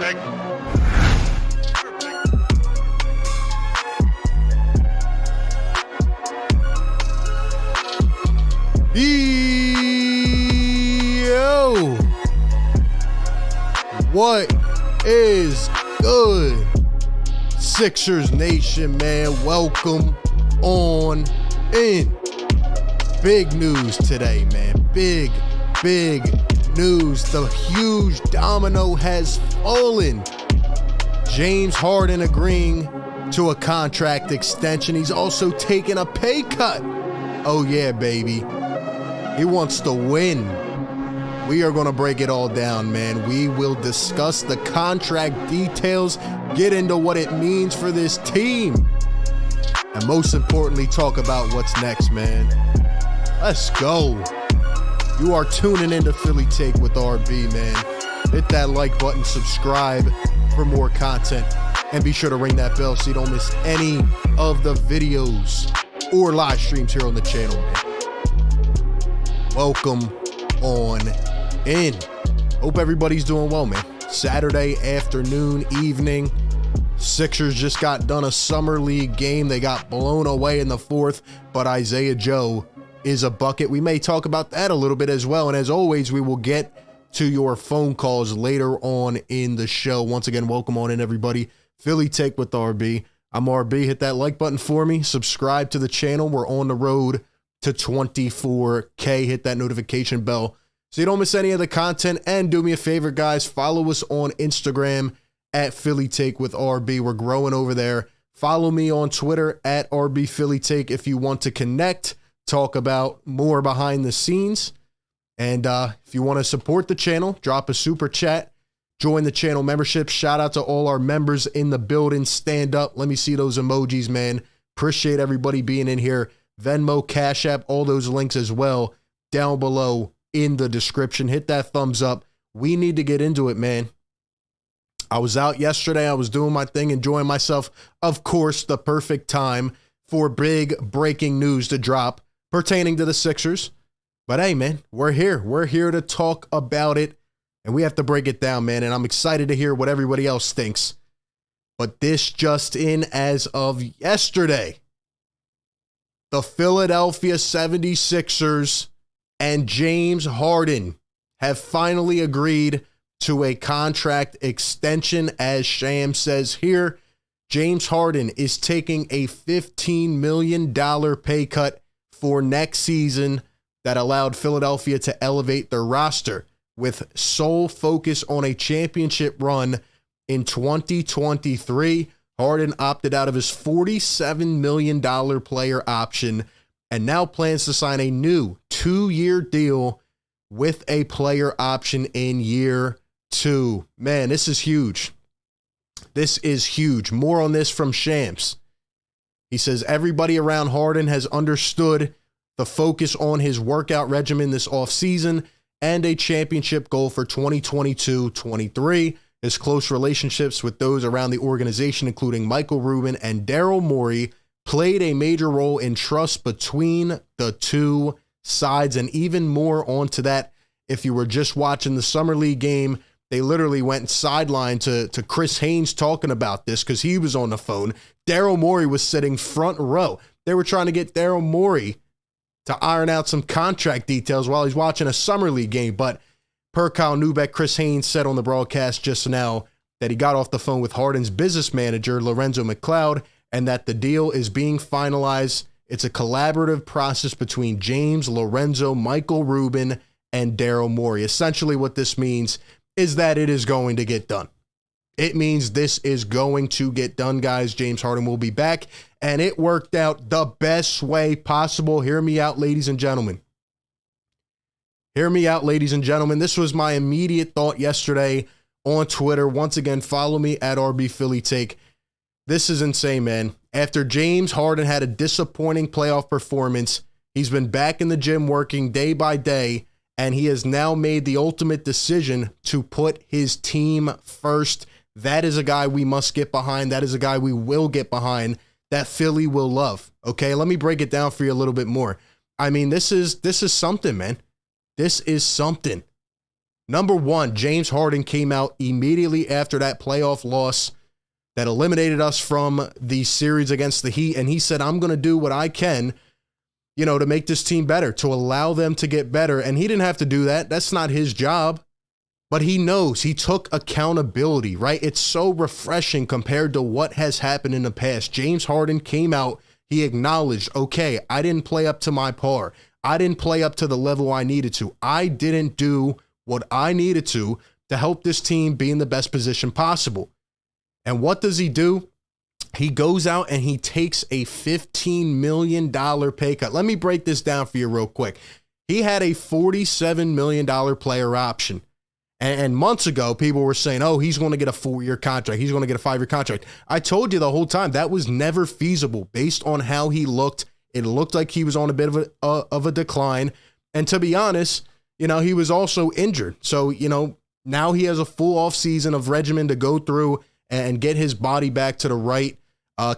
Yo, what is good, Sixers Nation, man? Welcome on in. Big news today, man. Big news. The huge domino has fallen. James Harden agreeing to a contract extension. He's also taking a pay cut. Oh yeah, baby. He wants to win. We are going to break it all down, man. We will discuss the contract details, get into what it means for this team, and most importantly, talk about what's next, man. Let's go. You are tuning into Philly Take with RB, man. Hit that like button, subscribe for more content, and be sure to ring that bell so you don't miss any of the videos or live streams here on the channel, man. Welcome on in. Hope everybody's doing well, man. Saturday afternoon, evening. Sixers just got done a summer league game. They got blown away in the fourth, but Isaiah Joe is a bucket. We may talk about that a little bit as well. And as always, we will get to your phone calls later on in the show. Once again, welcome on in, everybody. Philly Take with RB. I'm RB. Hit that like button for me. Subscribe to the channel. We're on the road to 24K. Hit that notification bell so you don't miss any of the content. And do me a favor, guys, follow us on Instagram at Philly Take with RB. We're growing over there. Follow me on Twitter at RB Philly Take if you want to connect, talk about more behind the scenes. And if you want to support the channel, drop a super chat, join the channel membership. Shout out to all our members in the building. Stand up. Let me see those emojis, man. Appreciate everybody being in here. Venmo, Cash App, all those links as well down below in the description. Hit that thumbs up. We need to get into it, man. I was out yesterday. I was doing my thing, enjoying myself. Of course, the perfect time for big breaking news to drop pertaining to the Sixers. But hey, man, we're here. We're here to talk about it, and we have to break it down, man. And I'm excited to hear what everybody else thinks. But this just in as of yesterday. The Philadelphia 76ers and James Harden have finally agreed to a contract extension. As Sham says here, James Harden is taking a $15 million pay cut for next season that allowed Philadelphia to elevate their roster with sole focus on a championship run in 2023. Harden opted out of his $47 million player option and now plans to sign a new 2-year deal with a player option in year 2. Man, this is huge. This is huge. More on this from Shams. He says everybody around Harden has understood the focus on his workout regimen this offseason and a championship goal for 2022-23. His close relationships with those around the organization, including Michael Rubin and Daryl Morey, played a major role in trust between the two sides. And even more onto that, if you were just watching the Summer League game, they literally went sideline to Chris Haynes talking about this because he was on the phone. Daryl Morey was sitting front row. They were trying to get Daryl Morey to iron out some contract details while he's watching a Summer League game. But per Kyle Neubeck, Chris Haynes said on the broadcast just now that he got off the phone with Harden's business manager, Lorenzo McLeod, and that the deal is being finalized. It's a collaborative process between James, Lorenzo, Michael Rubin, and Daryl Morey. Essentially what this means is that it is going to get done. It means this is going to get done, guys. James Harden will be back, and it worked out the best way possible. Hear me out, ladies and gentlemen. Hear me out, ladies and gentlemen. This was my immediate thought yesterday on Twitter. Once again, follow me at RB Philly Take. This is insane, man. After James Harden had a disappointing playoff performance, he's been back in the gym working day by day, and he has now made the ultimate decision to put his team first. That is a guy we must get behind. That is a guy we will get behind, that Philly will love. Okay, let me break it down for you a little bit more. I mean, this is something, man. This is something. Number one, James Harden came out immediately after that playoff loss that eliminated us from the series against the Heat, and he said, I'm going to do what I can, to make this team better, to allow them to get better. And he didn't have to do that. That's not his job. But he knows, he took accountability, right? It's so refreshing compared to what has happened in the past. James Harden came out, he acknowledged, okay, I didn't play up to my par. I didn't play up to the level I needed to. I didn't do what I needed to help this team be in the best position possible. And what does he do? He goes out and he takes a $15 million pay cut. Let me break this down for you real quick. He had a $47 million player option. And months ago, people were saying, oh, he's going to get a 4-year contract. He's going to get a 5-year contract. I told you the whole time that was never feasible based on how he looked. It looked like he was on a bit of a decline. And to be honest, he was also injured. So, now he has a full off season of regimen to go through and get his body back to the right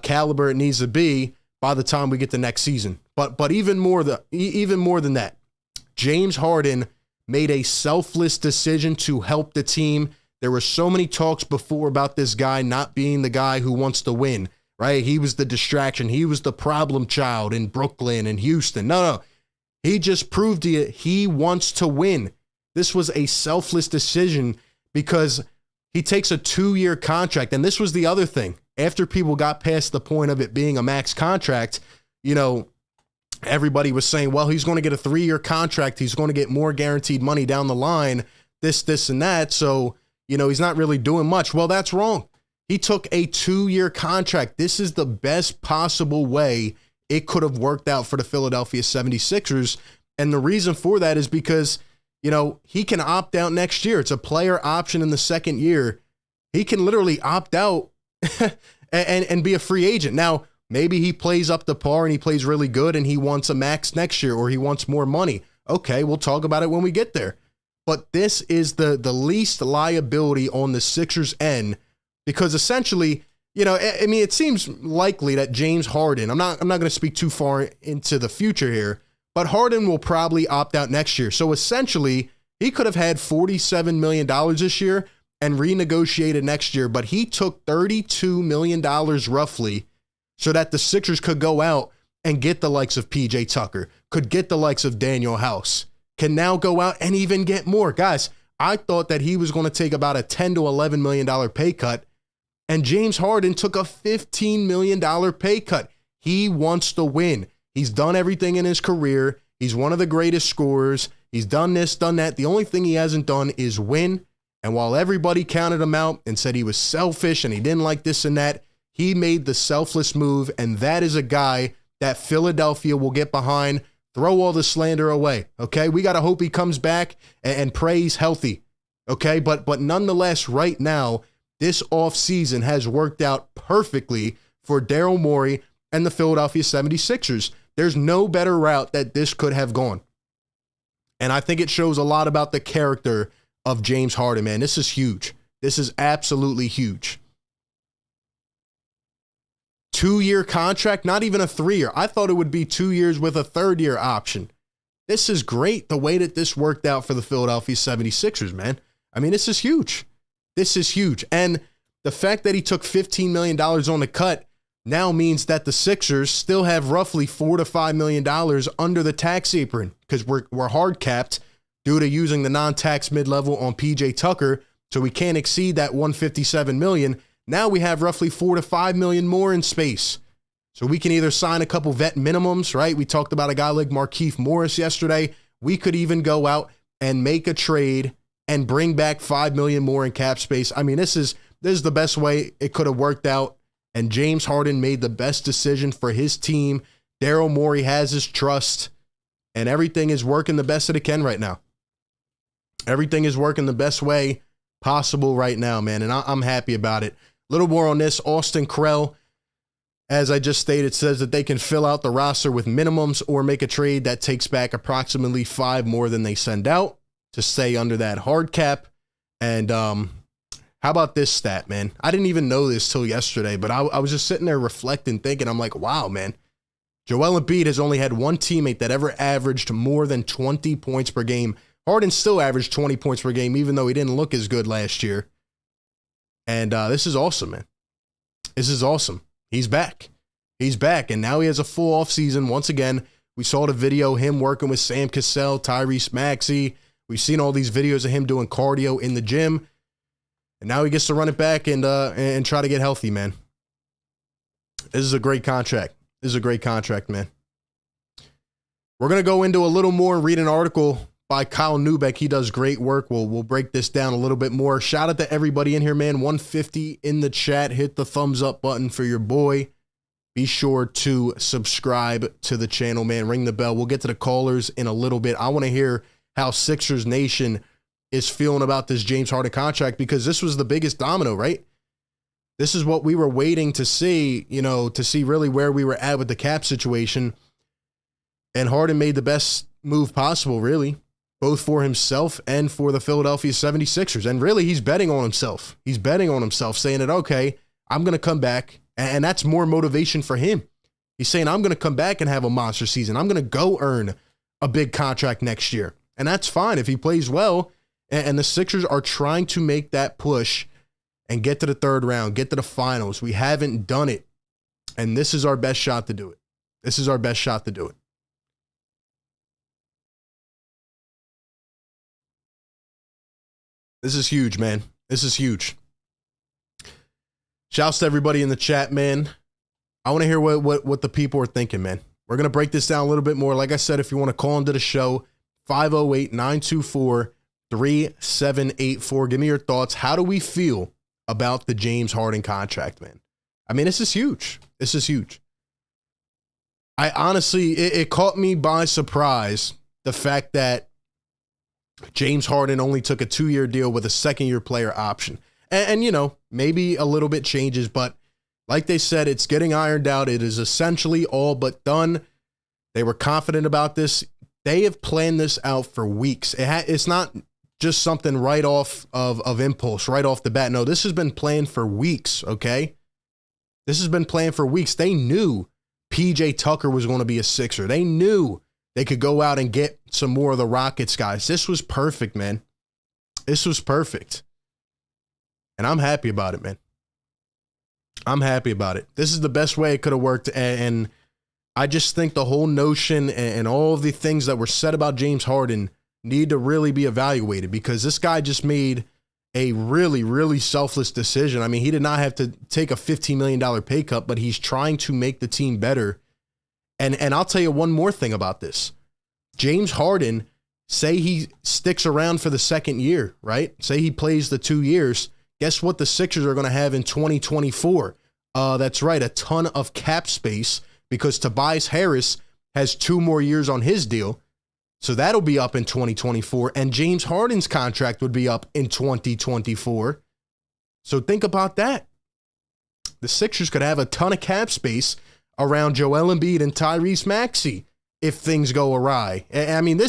caliber it needs to be by the time we get to next season. But even more than that, James Harden made a selfless decision to help the team. There were so many talks before about this guy not being the guy who wants to win, right? He was the distraction. He was the problem child in Brooklyn and Houston. No. He just proved to you he wants to win. This was a selfless decision because he takes a 2-year contract. And this was the other thing. After people got past the point of it being a max contract, everybody was saying, well, he's going to get a 3-year contract. He's going to get more guaranteed money down the line, this, and that. So, he's not really doing much. Well, that's wrong. He took a 2-year contract. This is the best possible way it could have worked out for the Philadelphia 76ers. And the reason for that is because, he can opt out next year. It's a player option in the second year. He can literally opt out and be a free agent. Now, maybe he plays up to par and he plays really good and he wants a max next year or he wants more money. Okay, we'll talk about it when we get there. But this is the least liability on the Sixers' end because essentially, it seems likely that James Harden, I'm not going to speak too far into the future here, but Harden will probably opt out next year. So essentially, he could have had $47 million this year and renegotiated next year, but he took $32 million roughly so that the Sixers could go out and get the likes of PJ Tucker, could get the likes of Daniel House, can now go out and even get more. Guys, I thought that he was going to take about a $10 to $11 million pay cut, and James Harden took a $15 million pay cut. He wants to win. He's done everything in his career. He's one of the greatest scorers. He's done this, done that. The only thing he hasn't done is win. And while everybody counted him out and said he was selfish and he didn't like this and that, he made the selfless move, and that is a guy that Philadelphia will get behind. Throw all the slander away, okay? We got to hope he comes back and pray he's healthy, okay? But nonetheless, right now, this offseason has worked out perfectly for Daryl Morey and the Philadelphia 76ers. There's no better route that this could have gone. And I think it shows a lot about the character of James Harden, man. This is huge. This is absolutely huge. 2-year contract, not even a 3-year. I thought it would be 2 years with a 3rd-year option. This is great, the way that this worked out for the Philadelphia 76ers, man. This is huge. This is huge. And the fact that he took $15 million on the cut now means that the Sixers still have roughly $4 to $5 million under the tax apron because we're hard capped due to using the non-tax mid-level on PJ Tucker, so we can't exceed that $157 million. Now we have roughly $4 to $5 million more in space. So we can either sign a couple vet minimums, right? We talked about a guy like Markieff Morris yesterday. We could even go out and make a trade and bring back $5 million more in cap space. This is the best way it could have worked out. And James Harden made the best decision for his team. Daryl Morey has his trust, and everything is working the best that it can right now. Everything is working the best way possible right now, man, and I'm happy about it. A little more on this. Austin Krell, as I just stated, says that they can fill out the roster with minimums or make a trade that takes back approximately 5 more than they send out to stay under that hard cap. And how about this stat, man? I didn't even know this till yesterday, but I was just sitting there reflecting, thinking, I'm like, wow, man. Joel Embiid has only had one teammate that ever averaged more than 20 points per game Harden still averaged 20 points per game, even though he didn't look as good last year. And this is awesome, man. This is awesome. He's back. He's back, and now he has a full offseason. Once again, we saw the video, him working with Sam Cassell, Tyrese Maxey. We've seen all these videos of him doing cardio in the gym. And now he gets to run it back and try to get healthy, man. This is a great contract. This is a great contract, man. We're going to go into a little more and read an article by Kyle Neubeck. He does great work. We'll break this down a little bit more. Shout out to everybody in here, man. 150 in the chat. Hit the thumbs up button for your boy. Be sure to subscribe to the channel, man. Ring the bell. We'll get to the callers in a little bit. I want to hear how Sixers Nation is feeling about this James Harden contract, because this was the biggest domino, right? This is what we were waiting to see, to see really where we were at with the cap situation. And Harden made the best move possible, really, both for himself and for the Philadelphia 76ers. And really, he's betting on himself. He's betting on himself, saying that, okay, I'm going to come back. And that's more motivation for him. He's saying, I'm going to come back and have a monster season. I'm going to go earn a big contract next year. And that's fine if he plays well. And the Sixers are trying to make that push and get to the third round, get to the finals. We haven't done it. And this is our best shot to do it. This is our best shot to do it. This is huge, man. This is huge. Shouts to everybody in the chat, man. I want to hear what the people are thinking, man. We're going to break this down a little bit more. Like I said, if you want to call into the show, 508-924-3784. Give me your thoughts. How do we feel about the James Harden contract, man? I mean, this is huge. This is huge. I honestly, it caught me by surprise, the fact that James Harden only took a 2-year deal with a second-year player option. And maybe a little bit changes, but like they said, it's getting ironed out. It is essentially all but done. They were confident about this. They have planned this out for weeks. It's not just something right off of impulse, right off the bat. No, this has been planned for weeks, okay? This has been planned for weeks. They knew PJ Tucker was going to be a Sixer. They knew they could go out and get some more of the Rockets guys. This was perfect, man. This was perfect. And I'm happy about it, man. I'm happy about it. This is the best way it could have worked. And I just think the whole notion and all of the things that were said about James Harden need to really be evaluated, because this guy just made a really, really selfless decision. I mean, he did not have to take a $15 million pay cut, but he's trying to make the team better. And I'll tell you one more thing about this. James Harden, say he sticks around for the second year, right? Say he plays the 2 years. Guess what the Sixers are going to have in 2024? That's right, a ton of cap space, because Tobias Harris has 2 more years on his deal. So that'll be up in 2024. And James Harden's contract would be up in 2024. So think about that. The Sixers could have a ton of cap space around Joel Embiid and Tyrese Maxey if things go awry. I mean,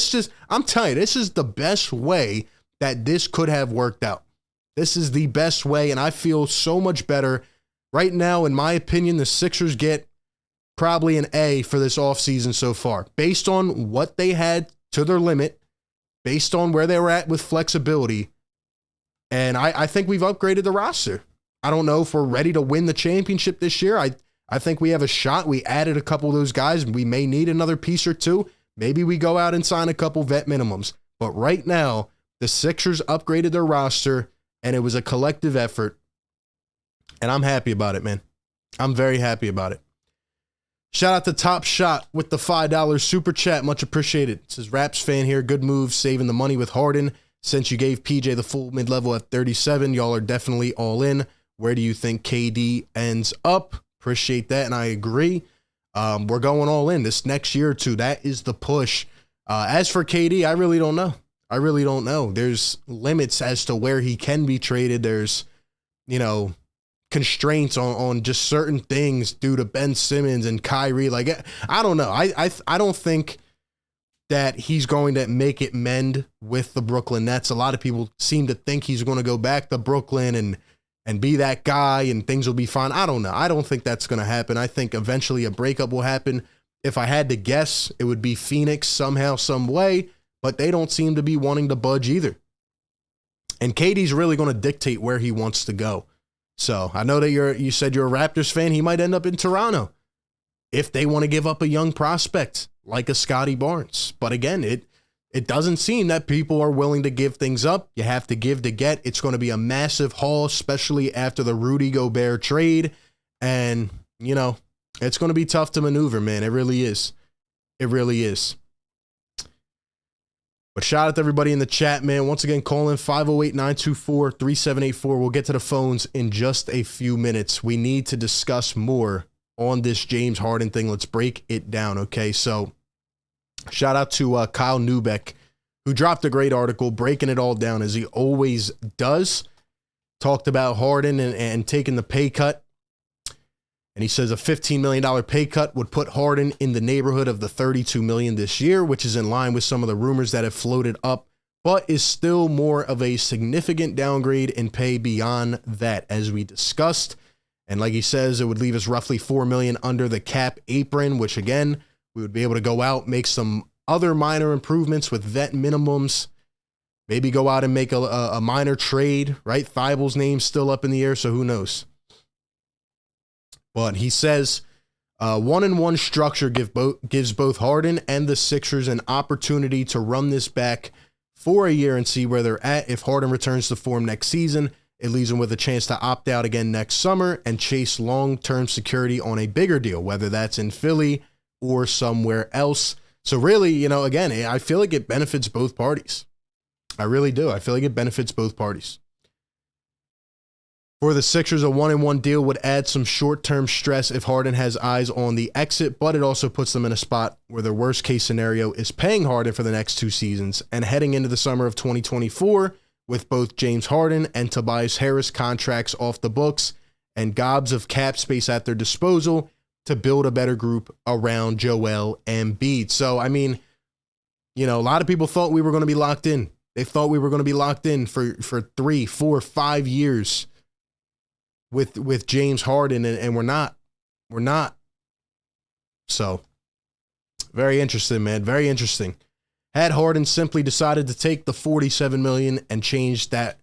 I'm telling you, this is the best way that this could have worked out. This is the best way, and I feel so much better. Right now, in my opinion, the Sixers get probably an A for this offseason so far, based on what they had to their limit, based on where they were at with flexibility, and I think we've upgraded the roster. I don't know if we're ready to win the championship this year. I think we have a shot. We added a couple of those guys. We may need another piece or two. Maybe we go out and sign a couple vet minimums. But right now, the Sixers upgraded their roster, and it was a collective effort. And I'm happy about it, man. I'm very happy about it. Shout out to Top Shot with the $5 super chat. Much appreciated. It says, Raps fan here. Good move saving the money with Harden. Since you gave PJ the full mid-level at 37, y'all are definitely all in. Where do you think KD ends up? Appreciate that, and I agree. We're going all in this next year or two. That is the push. As for KD, I really don't know. I really don't know. There's limits as to where he can be traded. There's, constraints on just certain things due to Ben Simmons and Kyrie. Like, I don't know. I don't think that he's going to make it mend with the Brooklyn Nets. A lot of people seem to think he's going to go back to Brooklyn and be that guy and things will be fine. I don't know. I don't think that's going to happen. I think eventually a breakup will happen. If I had to guess, it would be Phoenix somehow, some way. but they don't seem to be wanting to budge either. And KD's really going to dictate where he wants to go. So I know that you said you're a Raptors fan. He might end up in Toronto if they want to give up a young prospect like a Scotty Barnes. But again, it doesn't seem that people are willing to give things up. You have to give to get. It's going to be a massive haul, especially after the Rudy Gobert trade. And, you know, it's going to be tough to maneuver, man. It really is. It really is. But shout out to everybody in the chat, man. Once again, call in 508-924-3784. We'll get to the phones in just a few minutes. We need to discuss more on this James Harden thing. Let's break it down, okay? So shout out to Kyle Newbeck, who dropped a great article breaking it all down, as he always does. Talked about Harden and taking the pay cut. And he says a $15 million pay cut would put Harden in the neighborhood of the $32 million this year, which is in line with some of the rumors that have floated up, but is still more of a significant downgrade in pay beyond that, as we discussed. And like he says, it would leave us roughly $4 million under the cap apron, which again, we would be able to go out, make some other minor improvements with vet minimums, maybe go out and make a minor trade, right? Thibel's name's still up in the air, so who knows? But he says 1-and-1 structure gives both Harden and the Sixers an opportunity to run this back for a year and see where they're at. If Harden returns to form next season, it leaves him with a chance to opt out again next summer and chase long-term security on a bigger deal, whether that's in Philly or somewhere else. So really, you know, again, I feel like it benefits both parties. I really do. I feel like it benefits both parties. For the Sixers, a 1-and-1 deal would add some short-term stress if Harden has eyes on the exit, but it also puts them in a spot where their worst-case scenario is paying Harden for the next 2 seasons and heading into the summer of 2024 with both James Harden and Tobias Harris contracts off the books and gobs of cap space at their disposal to build a better group around Joel Embiid. So, I mean, you know, a lot of people thought we were going to be locked in. They thought we were going to be locked in for 3, 4, 5 years with James Harden, and we're not. We're not. So, very interesting, man. Very interesting. Had Harden simply decided to take the $47 million and change that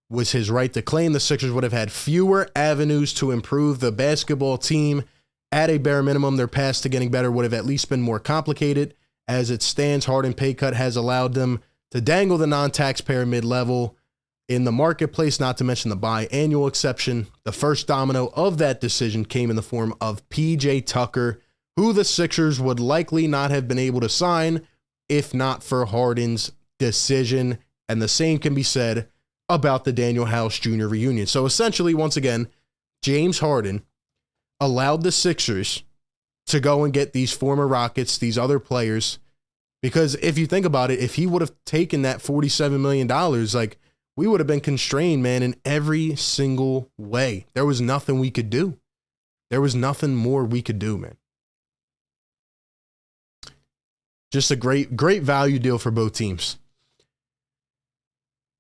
was his right to claim, the Sixers would have had fewer avenues to improve the basketball team. At a bare minimum, their path to getting better would have at least been more complicated. As it stands, Harden pay cut has allowed them to dangle the non-taxpayer mid-level in the marketplace, not to mention the biannual exception. The first domino of that decision came in the form of PJ Tucker, who the Sixers would likely not have been able to sign if not for Harden's decision. And the same can be said about the Daniel House Jr. reunion. So essentially, once again, James Harden allowed the Sixers to go and get these former Rockets, these other players, because if you think about it, if he would have taken that $47 million, like, we would have been constrained, man, in every single way. There was nothing we could do. There was nothing more we could do, man. Just a great value deal for both teams.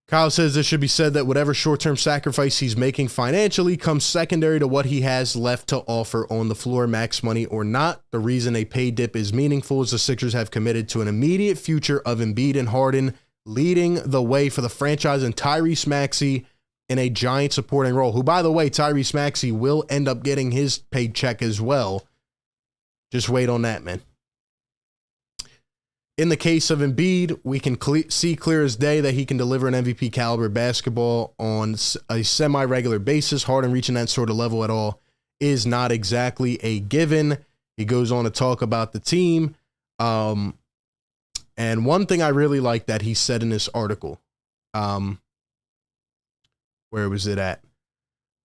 Kyle says it should be said that whatever short-term sacrifice he's making financially comes secondary to what he has left to offer on the floor, max money or not. The reason a pay dip is meaningful is the Sixers have committed to an immediate future of Embiid and Harden, leading the way for the franchise and Tyrese Maxey in a giant supporting role, who, by the way, Tyrese Maxey will end up getting his paycheck as well. Just wait on that, man. In the case of Embiid, we can see clear as day that he can deliver an MVP caliber basketball on a semi-regular basis. Harden reaching that sort of level at all is not exactly a given. He goes on to talk about the team. And one thing I really like that he said in this article, where was it at?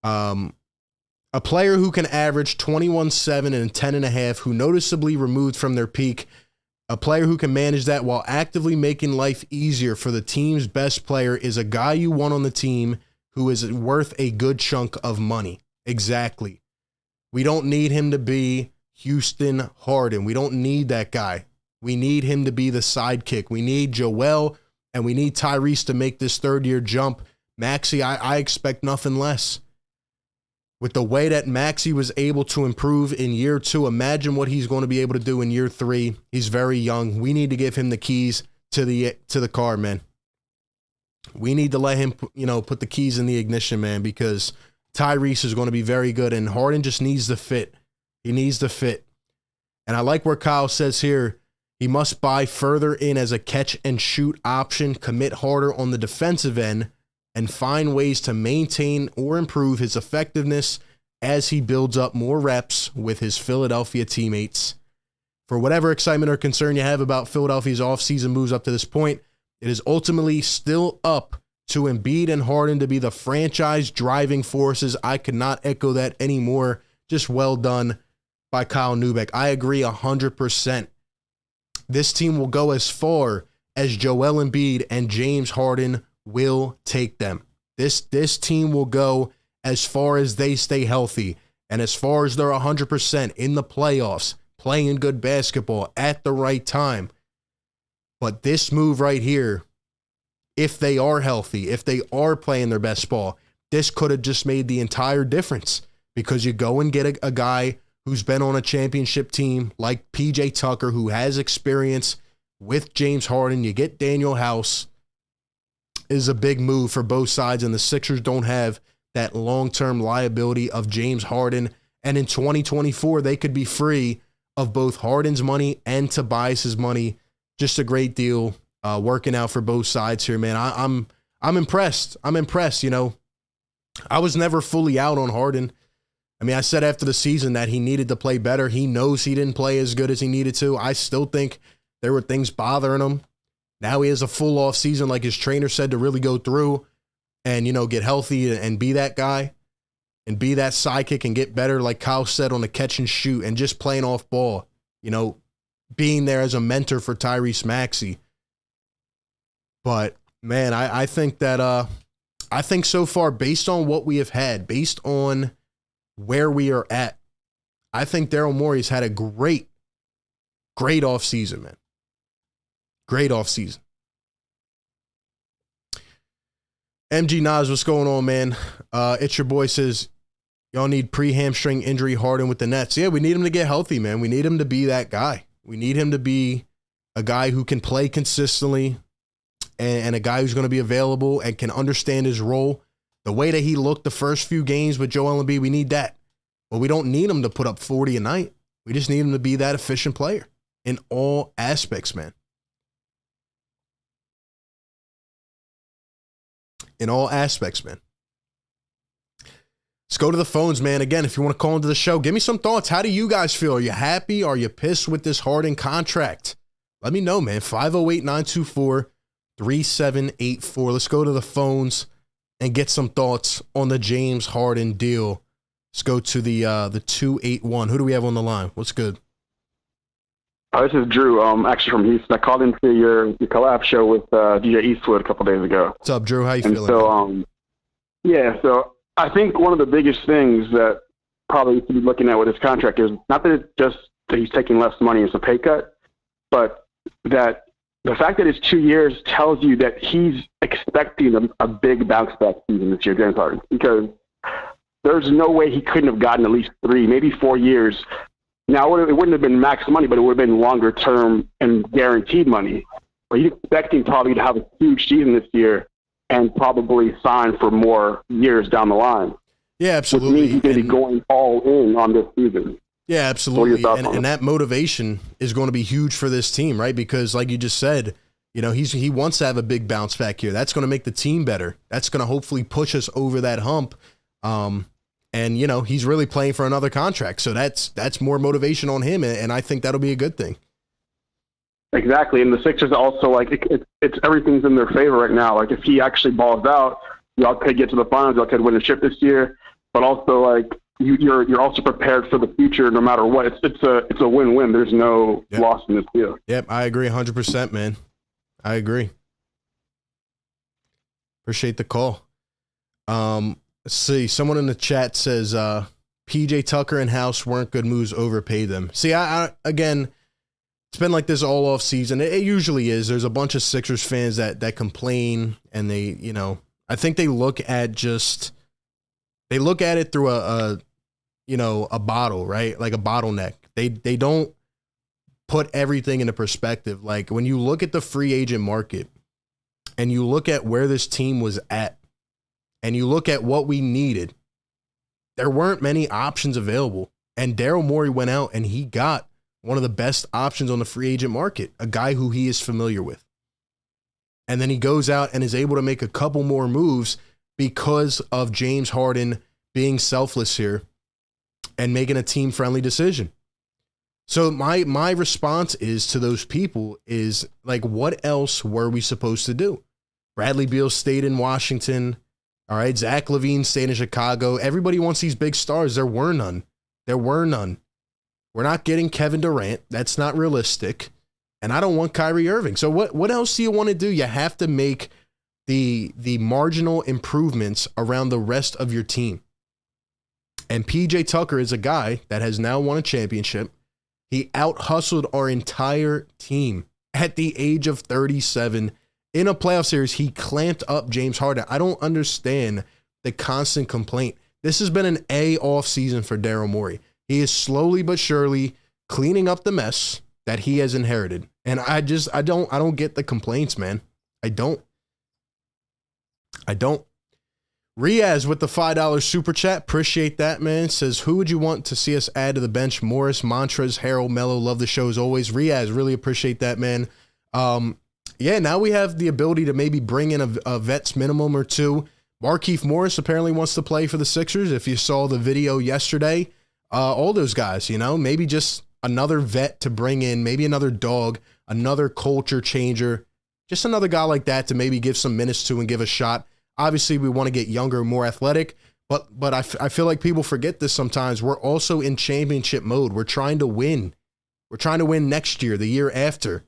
A player who can average 21-7 and 10.5, who noticeably removed from their peak. A player who can manage that while actively making life easier for the team's best player is a guy you want on the team who is worth a good chunk of money. Exactly. We don't need him to be Houston Harden. We don't need that guy. We need him to be the sidekick. We need Joel, and we need Tyrese to make this third-year jump. Maxey, I expect nothing less. With the way that Maxey was able to improve in year 2, imagine what he's going to be able to do in year 3. He's very young. We need to give him the keys to the car, man. We need to let him, put the keys in the ignition, man, because Tyrese is going to be very good, and Harden just needs the fit. He needs the fit. And I like where Kyle says here, he must buy further in as a catch-and-shoot option, commit harder on the defensive end, and find ways to maintain or improve his effectiveness as he builds up more reps with his Philadelphia teammates. For whatever excitement or concern you have about Philadelphia's offseason moves up to this point, it is ultimately still up to Embiid and Harden to be the franchise driving forces. I could not echo that anymore. Just well done by Kyle Neubeck. I agree 100%. This team will go as far as Joel Embiid and James Harden will take them. This team will go as far as they stay healthy and as far as they're 100% in the playoffs, playing good basketball at the right time. But this move right here, if they are healthy, if they are playing their best ball, this could have just made the entire difference, because you go and get a guy who's been on a championship team like PJ Tucker, who has experience with James Harden. You get Daniel House. Is a big move for both sides, and the Sixers don't have that long-term liability of James Harden. And in 2024, they could be free of both Harden's money and Tobias's money. Just a great deal working out for both sides here, man. I'm impressed. I'm impressed, I was never fully out on Harden. I mean, I said after the season that he needed to play better. He knows he didn't play as good as he needed to. I still think there were things bothering him. Now he has a full off season, like his trainer said, to really go through and, get healthy and be that guy and be that sidekick and get better, like Kyle said, on the catch and shoot and just playing off ball, being there as a mentor for Tyrese Maxey. But, man, I think that I think so far, based on what we have had, based on where we are at, I think Daryl Morey's had a great offseason, man. Great offseason. MG Nas, what's going on, man? It's your boy says, y'all need pre-hamstring injury Harden with the Nets. Yeah, we need him to get healthy, man. We need him to be that guy. We need him to be a guy who can play consistently and a guy who's going to be available and can understand his role. The way that he looked the first few games with Joel Embiid, we need that. But we don't need him to put up 40 a night. We just need him to be that efficient player in all aspects, man. In all aspects, man. Let's go to the phones, man. Again, if you want to call into the show, give me some thoughts. How do you guys feel? Are you happy? Are you pissed with this Harden contract? Let me know, man. 508-924-3784. Let's go to the phones and get some thoughts on the James Harden deal. Let's go to the 281. Who do we have on the line? What's good? This is Drew, actually from Houston. I called into your collab show with DJ Eastwood a couple days ago. What's up, Drew? How you feeling? So, so I think one of the biggest things that probably to be looking at with his contract is not that it's just that he's taking less money as a pay cut, but that the fact that it's 2 years tells you that he's expecting a big bounce back season this year, James Harden, because there's no way he couldn't have gotten at least 3, maybe 4 years. Now, it wouldn't have been max money, but it would have been longer term and guaranteed money. But he's expecting probably to have a huge season this year and probably sign for more years down the line. Yeah, absolutely. Which means he's going to be going all in on this season. Yeah, absolutely. And that motivation is going to be huge for this team, right? Because like you just said, he wants to have a big bounce back here. That's going to make the team better. That's going to hopefully push us over that hump. And, he's really playing for another contract. So that's more motivation on him. And I think that'll be a good thing. Exactly. And the Sixers also, it's everything's in their favor right now. Like, if he actually balls out, y'all could get to the finals. Y'all could win a chip this year. But also, you're also prepared for the future no matter what. It's a win-win. There's no loss in this deal. Yep, I agree 100%, man. I agree. Appreciate the call. Let's see. Someone in the chat says PJ Tucker and House weren't good moves, overpaid them. See, I again, it's been like this all off season. It usually is. There's a bunch of Sixers fans that complain, and they, I think they look at it through a bottle, right? Like a bottleneck. They don't put everything into perspective. Like when you look at the free agent market and you look at where this team was at and you look at what we needed, there weren't many options available. And Daryl Morey went out and he got one of the best options on the free agent market, a guy who he is familiar with. And then he goes out and is able to make a couple more moves because of James Harden being selfless here and making a team-friendly decision. So my response is to those people is like, what else were we supposed to do? Bradley Beal stayed in Washington. All right. Zach LaVine stayed in Chicago. Everybody wants these big stars. There were none. We're not getting Kevin Durant. That's not realistic. And I don't want Kyrie Irving. So what else do you want to do? You have to make the marginal improvements around the rest of your team. And PJ Tucker is a guy that has now won a championship. He out-hustled our entire team at the age of 37. In a playoff series, he clamped up James Harden. I don't understand the constant complaint. This has been an A off season for Daryl Morey. He is slowly but surely cleaning up the mess that he has inherited. And I don't get the complaints, man. I don't. Riaz with the $5 super chat. Appreciate that, man. Says, who would you want to see us add to the bench? Morris, Montrez, Harold, Mello. Love the show as always. Riaz, really appreciate that, man. Yeah, now we have the ability to maybe bring in a vets minimum or two. Markieff Morris apparently wants to play for the Sixers. If you saw the video yesterday, all those guys, maybe just another vet to bring in, maybe another dog, another culture changer, just another guy like that to maybe give some minutes to and give a shot. Obviously, we want to get younger, more athletic, but I feel like people forget this sometimes. We're also in championship mode. We're trying to win. We're trying to win next year, the year after.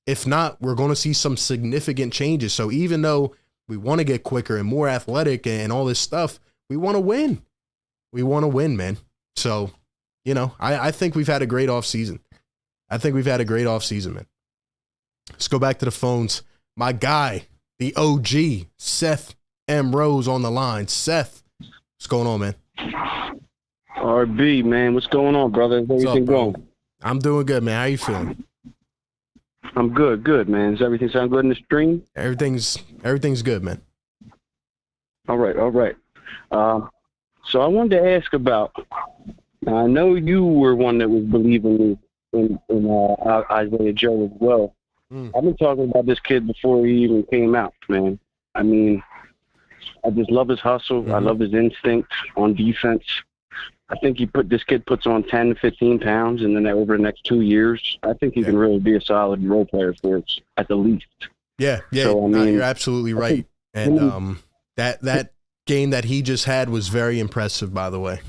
If not, we're going to see some significant changes. So even though we want to get quicker and more athletic and all this stuff, we want to win. We want to win, man. So, I think we've had a great offseason. Man. Let's go back to the phones. My guy, the OG, Seth M. Rose on the line. Seth, what's going on, man? RB, man, what's going on, brother? How's everything going? I'm doing good, man. How you feeling? I'm good, man. Does everything sound good in the stream? Everything's good, man. All right. So I wanted to ask about, I know you were one that was believing in Isaiah Joe as well. I've been talking about this kid before he even came out, man. I mean, I just love his hustle. Mm-hmm. I love his instinct on defense. I think this kid puts on 10 to 15 pounds, and then over the next 2 years, I think he can really be a solid role player for us at the least. Yeah. So, you're absolutely right. And that game that he just had was very impressive, by the way.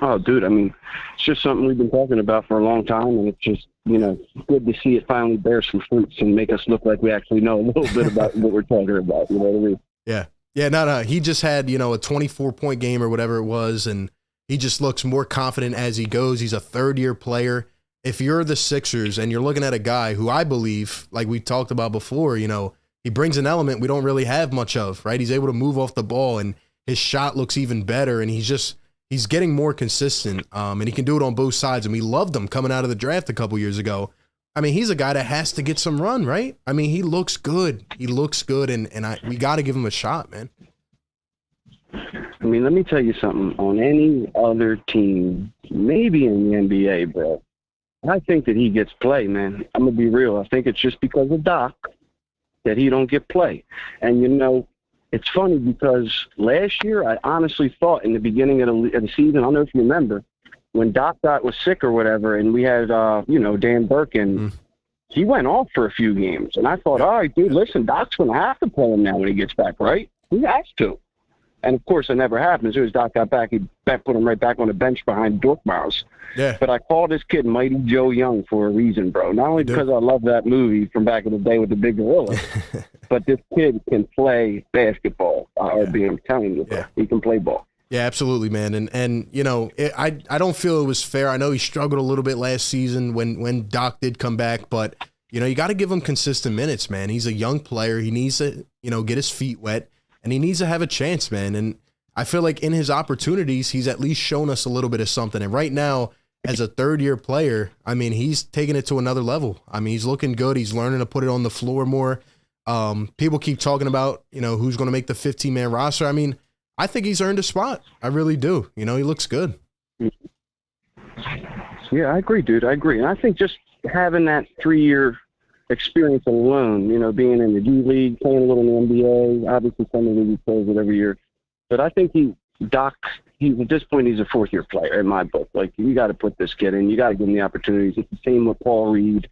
Oh, dude, I mean, it's just something we've been talking about for a long time, and it's just, good to see it finally bear some fruits and make us look like we actually know a little bit about what we're talking about, you know what I mean? Yeah. Yeah, no. He just had, a 24-point game or whatever it was, and he just looks more confident as he goes. He's a third-year player. If you're the Sixers and you're looking at a guy who I believe, like we talked about before, he brings an element we don't really have much of, right? He's able to move off the ball, and his shot looks even better, and he's getting more consistent, and he can do it on both sides, and we loved him coming out of the draft a couple years ago. I mean, he's a guy that has to get some run, right? I mean, he looks good. And we got to give him a shot, man. I mean, let me tell you something. On any other team, maybe in the NBA, bro, I think that he gets play, man. I'm going to be real. I think it's just because of Doc that he don't get play. And, it's funny because last year I honestly thought in the beginning of the season, I don't know if you remember, when Doc was sick or whatever, and we had, Dan Birkin, he went off for a few games. And I thought, all right, dude, listen, Doc's going to have to play him now when he gets back, right? He has to. And, of course, it never happened. As soon as Doc got back, he put him right back on the bench behind Dorkmaus. Yeah. But I call this kid Mighty Joe Young for a reason, bro. Not only because I love that movie from back in the day with the big gorilla, but this kid can play basketball. I'm telling you, bro. Yeah. He can play ball. Yeah, absolutely, man. And I don't feel it was fair. I know he struggled a little bit last season when Doc did come back, but, you got to give him consistent minutes, man. He's a young player. He needs to, get his feet wet, and he needs to have a chance, man. And I feel like in his opportunities, he's at least shown us a little bit of something. And right now, as a third-year player, I mean, he's taking it to another level. I mean, he's looking good. He's learning to put it on the floor more. People keep talking about, who's going to make the 15-man roster. I mean, I think he's earned a spot. I really do. He looks good. Yeah, I agree, dude. I agree. And I think just having that 3-year experience alone, being in the D League, playing a little in the NBA, obviously some of the league plays it every year. But I think he's at this point, he's a 4th-year player in my book. Like, you got to put this kid in. You got to give him the opportunities. It's the same with Paul Reed.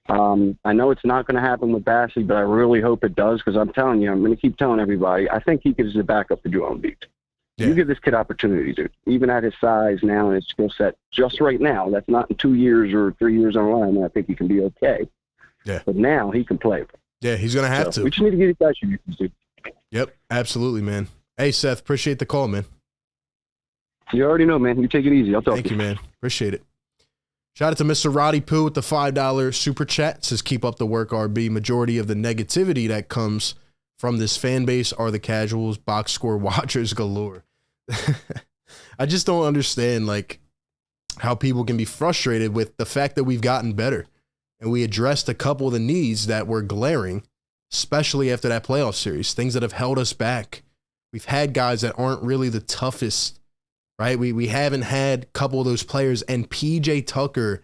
I know it's not going to happen with Bassey, but I really hope it does, because I'm telling you, I'm going to keep telling everybody, I think he gives the backup to Joel Embiid. Yeah. You give this kid opportunity, dude. Even at his size now and his skill set, just right now, that's not in 2 years or 3 years on the line. I think he can be okay. Yeah. But now he can play. Yeah, he's going to have to. We just need to get these guys chances, dude. Yep, absolutely, man. Hey, Seth, appreciate the call, man. You already know, man. You take it easy. I'll talk to you. Thank you, man. Appreciate it. Shout out to Mr. Roddy Poo with the $5 super chat. Says, keep up the work, RB. Majority of the negativity that comes from this fan base are the casuals, box score watchers galore. I just don't understand, how people can be frustrated with the fact that we've gotten better. And we addressed a couple of the needs that were glaring, especially after that playoff series, things that have held us back. We've had guys that aren't really the toughest, right? We haven't had a couple of those players, and PJ Tucker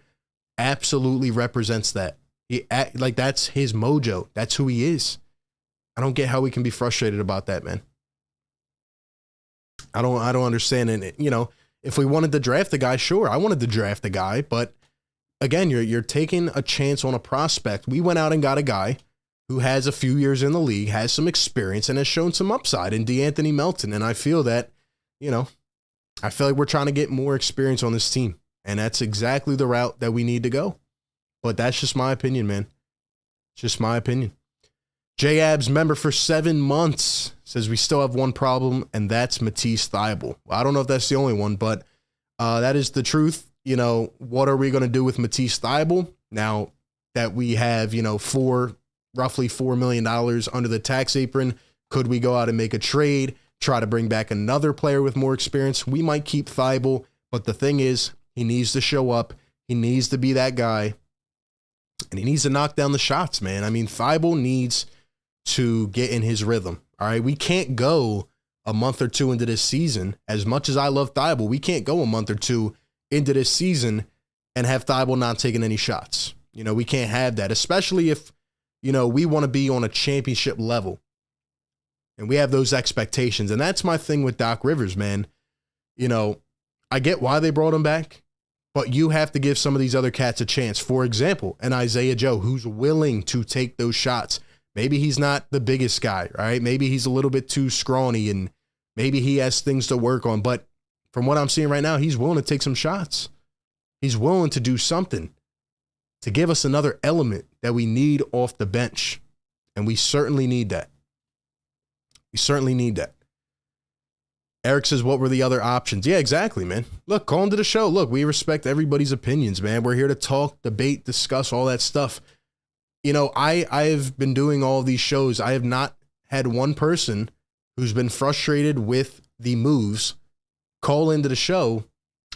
absolutely represents that. That's his mojo. That's who he is. I don't get how we can be frustrated about that, man. I don't understand. And if we wanted to draft a guy, sure, I wanted to draft a guy, but again, you're taking a chance on a prospect. We went out and got a guy who has a few years in the league, has some experience, and has shown some upside in DeAnthony Melton. And I feel that, I feel like we're trying to get more experience on this team. And that's exactly the route that we need to go. But that's just my opinion, man. It's just my opinion. J-Abs, member for 7 months, says we still have one problem, and that's Matisse Thybulle. Well, I don't know if that's the only one, but that is the truth. What are we going to do with Matisse Thybulle now that we have, roughly $4 million under the tax apron? Could we go out and make a trade, try to bring back another player with more experience? We might keep Thybulle, but the thing is, he needs to show up. He needs to be that guy, and he needs to knock down the shots, man. I mean, Thybulle needs to get in his rhythm. All right. We can't go a month or two into this season. As much as I love Thybulle, we can't go a month or two into this season and have Thybulle not taking any shots. We can't have that, especially if, we want to be on a championship level and we have those expectations. And that's my thing with Doc Rivers, man. I get why they brought him back, but you have to give some of these other cats a chance. For example, an Isaiah Joe who's willing to take those shots. Maybe he's not the biggest guy, right? Maybe he's a little bit too scrawny and maybe he has things to work on. But from what I'm seeing right now, he's willing to take some shots. He's willing to do something to give us another element that we need off the bench. And we certainly need that. We certainly need that. Eric says, what were the other options? Yeah, exactly, man. Look, call into the show. Look, we respect everybody's opinions, man. We're here to talk, debate, discuss all that stuff. I've been doing all these shows. I have not had one person who's been frustrated with the moves call into the show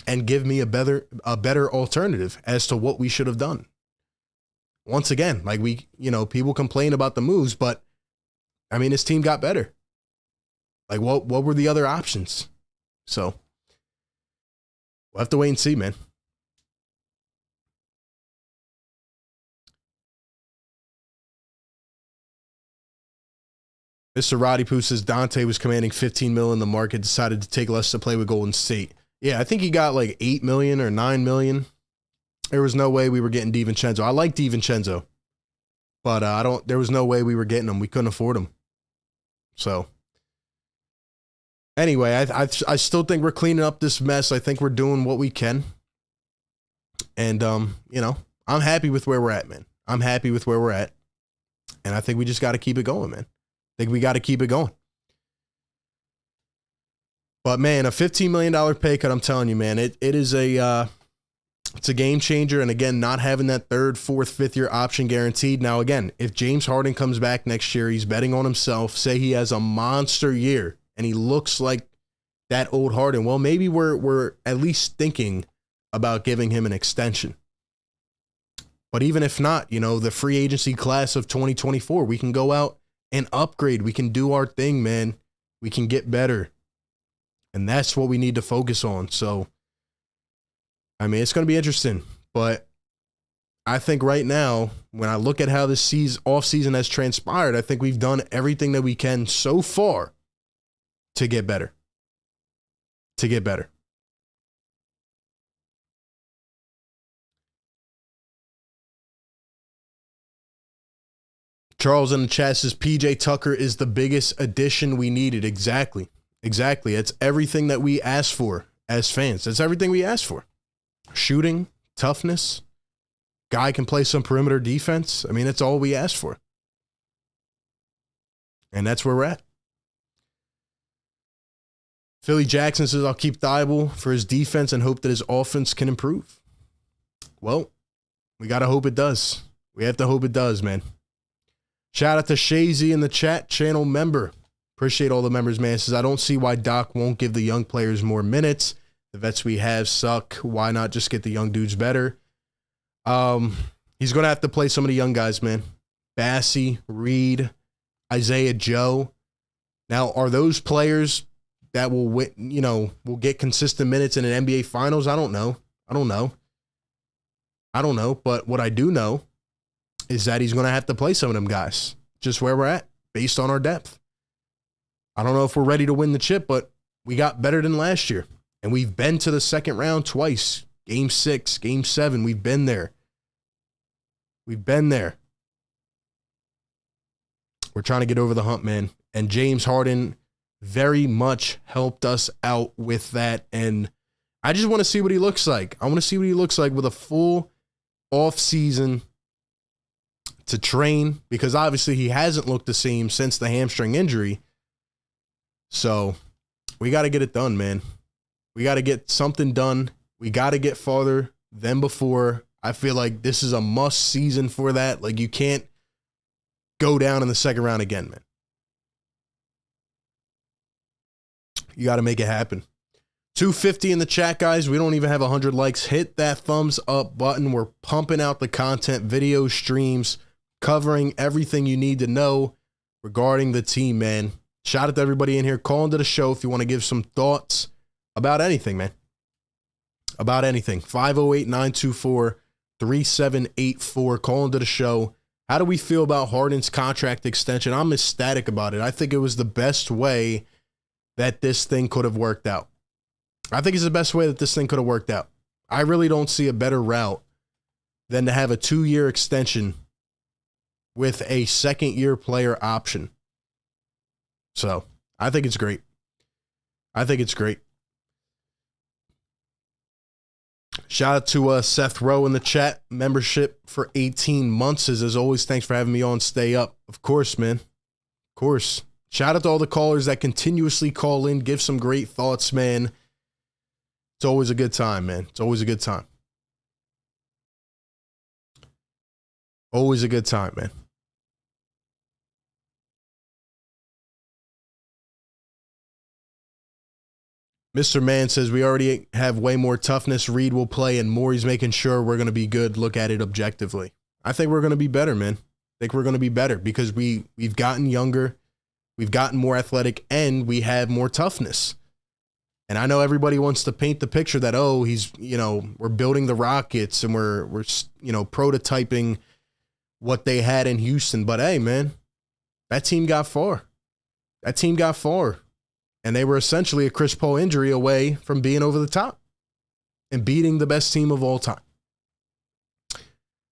and give me a better alternative as to what we should have done. Once again, people complain about the moves, but I mean, his team got better. What were the other options? So we'll have to wait and see, man. Mr. Roddy Poo says Dante was commanding $15 million in the market, decided to take less to play with Golden State. Yeah, I think he got $8 million or $9 million. There was no way we were getting DiVincenzo. I like DiVincenzo, but there was no way we were getting him. We couldn't afford him. So anyway, I still think we're cleaning up this mess. I think we're doing what we can. And, I'm happy with where we're at, man. I'm happy with where we're at. And I think we just got to keep it going, man. I think we got to keep it going. But man, a $15 million pay cut, I'm telling you, man, it is it's a game changer. And again, not having that 3rd, 4th, 5th year option guaranteed. Now, again, if James Harden comes back next year, he's betting on himself, say he has a monster year and he looks like that old Harden. Well, maybe we're at least thinking about giving him an extension. But even if not, the free agency class of 2024, we can go out and upgrade. We can do our thing, man. We can get better. And that's what we need to focus on. So, it's going to be interesting. But I think right now, when I look at how this offseason has transpired, I think we've done everything that we can so far to get better. To get better. Charles in the chat says PJ Tucker is the biggest addition we needed. Exactly. It's everything that we asked for as fans. That's everything we asked for. Shooting, toughness, guy can play some perimeter defense. That's all we asked for. And that's where we're at. Philly Jackson says, I'll keep Thibault for his defense and hope that his offense can improve. Well, we got to hope it does. We have to hope it does, man. Shout out to Shazy in the chat, channel member. Appreciate all the members, man. Says, I don't see why Doc won't give the young players more minutes. The vets we have suck. Why not just get the young dudes better? He's going to have to play some of the young guys, man. Bassey, Reed, Isaiah Joe. Now, are those players that will will get consistent minutes in an NBA Finals? I don't know. But what I do know is that he's going to have to play some of them guys, just where we're at, based on our depth. I don't know if we're ready to win the chip, but we got better than last year. And we've been to the second round twice. Game 6, Game 7, we've been there. We're trying to get over the hump, man. And James Harden very much helped us out with that. And I just want to see what he looks like. I want to see what he looks like with a full off season to train, because obviously he hasn't looked the same since the hamstring injury. So we got to get it done, man. We got to get something done. We got to get farther than before. I feel like this is a must season for that. Like, you can't go down in the second round again, man. You got to make it happen. 250 in the chat, guys. We don't even have 100 likes. Hit that thumbs up button. We're pumping out the content, video streams, covering everything you need to know regarding the team, man. Shout out to everybody in here. Call into the show if you want to give some thoughts about anything, man. About anything. 508-924-3784. Call into the show. How do we feel about Harden's contract extension? I'm ecstatic about it. I think it was the best way that this thing could have worked out. I think it's the best way that this thing could have worked out. I really don't see a better route than to have a 2-year extension with a second-year player option. So, I think it's great. Shout out to Seth Rowe in the chat. Membership for 18 months. As always, thanks for having me on. Stay up. Of course, man. Of course. Shout out to all the callers that continuously call in. Give some great thoughts, man. It's always a good time, man. It's always a good time. Always a good time, man. Mr. Mann says, we already have way more toughness. Reed will play, and Morey's making sure we're going to be good. Look at it objectively. I think we're going to be better, man. I think we're going to be better because we've gotten younger, we've gotten more athletic, and we have more toughness. And I know everybody wants to paint the picture that, oh, we're building the Rockets and we're prototyping what they had in Houston. But hey, man, that team got far. And they were essentially a Chris Paul injury away from being over the top and beating the best team of all time.